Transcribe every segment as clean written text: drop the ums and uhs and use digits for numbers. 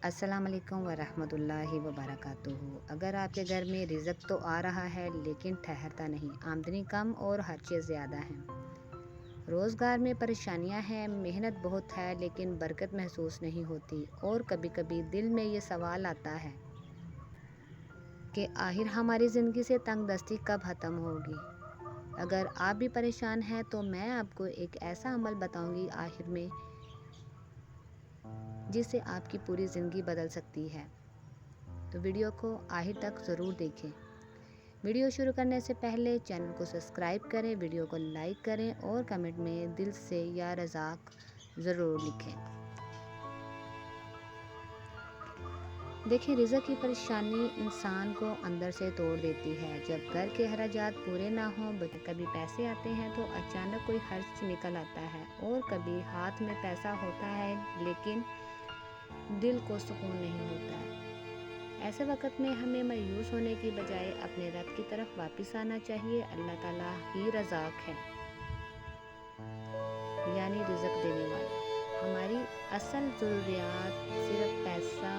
السلام علیکم ورحمۃ اللہ وبرکاتہ۔ اگر آپ کے گھر میں رزق تو آ رہا ہے لیکن ٹھہرتا نہیں، آمدنی کم اور ہر چیز زیادہ ہے، روزگار میں پریشانیاں ہیں، محنت بہت ہے لیکن برکت محسوس نہیں ہوتی، اور کبھی کبھی دل میں یہ سوال آتا ہے کہ آخر ہماری زندگی سے تنگ دستی کب ختم ہوگی؟ اگر آپ بھی پریشان ہیں تو میں آپ کو ایک ایسا عمل بتاؤں گی آخر میں جس سے آپ کی پوری زندگی بدل سکتی ہے، تو ویڈیو کو آخر تک ضرور دیکھیں۔ ویڈیو شروع کرنے سے پہلے چینل کو سبسکرائب کریں، ویڈیو کو لائک کریں اور کمنٹ میں دل سے یا رزاق ضرور لکھیں۔ دیکھیں، رزق کی پریشانی انسان کو اندر سے توڑ دیتی ہے۔ جب گھر کے اخراجات پورے نہ ہوں، کبھی پیسے آتے ہیں تو اچانک کوئی خرچ نکل آتا ہے، اور کبھی ہاتھ میں پیسہ ہوتا ہے لیکن دل کو سکون نہیں ہوتا ہے۔ ایسے وقت میں ہمیں مایوس ہونے کی بجائے اپنے رب کی طرف واپس آنا چاہیے۔ اللہ تعالیٰ ہی رزاق ہے، یعنی رزق دینے والا۔ ہماری اصل ضروریات صرف پیسہ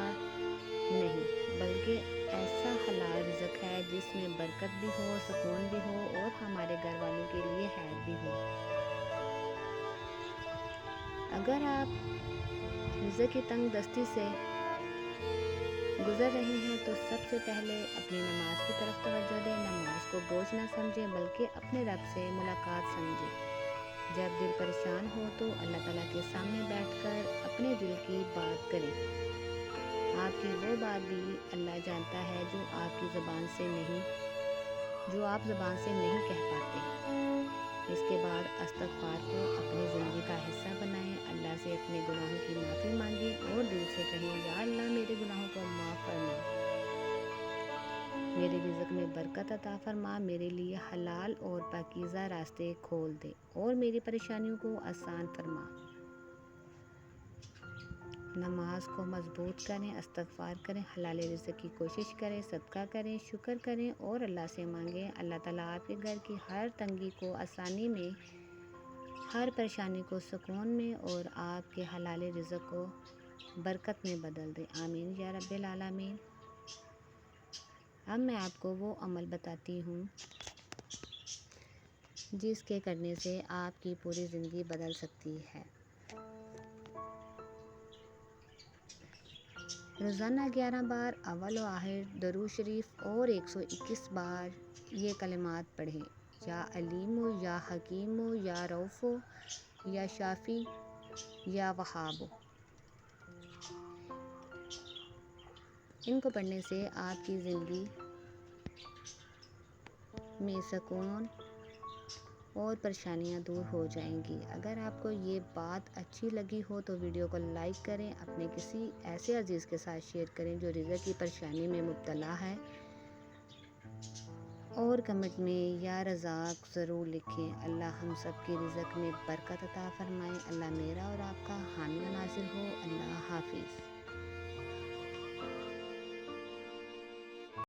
نہیں بلکہ ایسا حلال رزق ہے جس میں برکت بھی ہو، سکون بھی ہو اور ہمارے گھر والوں کے لیے خیر بھی ہو۔ اگر آپ رزق کی تنگ دستی سے گزر رہے ہیں تو سب سے پہلے اپنی نماز کی طرف توجہ دیں۔ نماز کو بوجھ نہ سمجھیں بلکہ اپنے رب سے ملاقات سمجھیں۔ جب دل پریشان ہو تو اللہ تعالیٰ کے سامنے بیٹھ کر اپنے دل کی بات کریں۔ آپ کی وہ بات بھی اللہ جانتا ہے جو آپ زبان سے نہیں کہہ پاتے۔ اس کے بعد استغفار کو اپنی زندگی کا حصہ بنائیں، اللہ سے اپنے گناہوں کی معافی مانگیں اور دل سے کہیں، یا اللہ میرے گناہوں کو معاف فرما، میرے رزق میں برکت عطا فرما، میرے لیے حلال اور پاکیزہ راستے کھول دے اور میری پریشانیوں کو آسان فرما۔ نماز کو مضبوط کریں، استغفار کریں، حلال رزق کی کوشش کریں، صدقہ کریں، شکر کریں اور اللہ سے مانگیں۔ اللہ تعالیٰ آپ کے گھر کی ہر تنگی کو آسانی میں، ہر پریشانی کو سکون میں اور آپ کے حلال رزق کو برکت میں بدل دے۔ آمین یا رب العالمین۔ اب میں آپ کو وہ عمل بتاتی ہوں جس کے کرنے سے آپ کی پوری زندگی بدل سکتی ہے۔ روزانہ 11 بار اول و آخر درود شریف اور 121 بار یہ کلمات پڑھیں، یا علیم یا حکیم یا رؤوف یا شافی یا وہاب۔ ان کو پڑھنے سے آپ کی زندگی میں سکون اور پریشانیاں دور ہو جائیں گی۔ اگر آپ کو یہ بات اچھی لگی ہو تو ویڈیو کو لائک کریں، اپنے کسی ایسے عزیز کے ساتھ شیئر کریں جو رزق کی پریشانی میں مبتلا ہے، اور کمنٹ میں یا رزاق ضرور لکھیں۔ اللہ ہم سب کی رزق میں برکت عطا فرمائے۔ اللہ میرا اور آپ کا حامی و ناصر ہو۔ اللہ حافظ۔